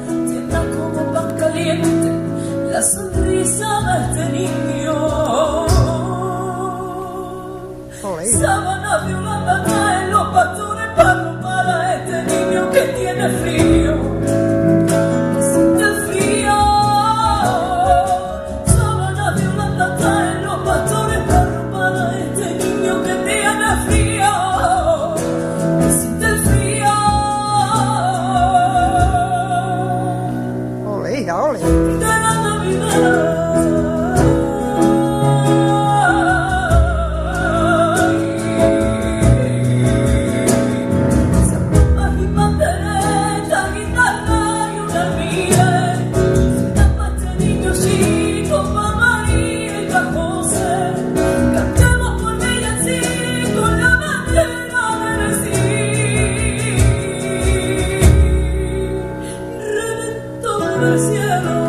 Tienda como pan caliente la sonrisa de este niño. Sábana violeta traen los pastores para arropar a este niño que tiene frío, que siente el frío. Sábana violeta traen los pastores para arropar a este niño que tiene frío, que siente el frío. Ole. De la Navidad. Del cielo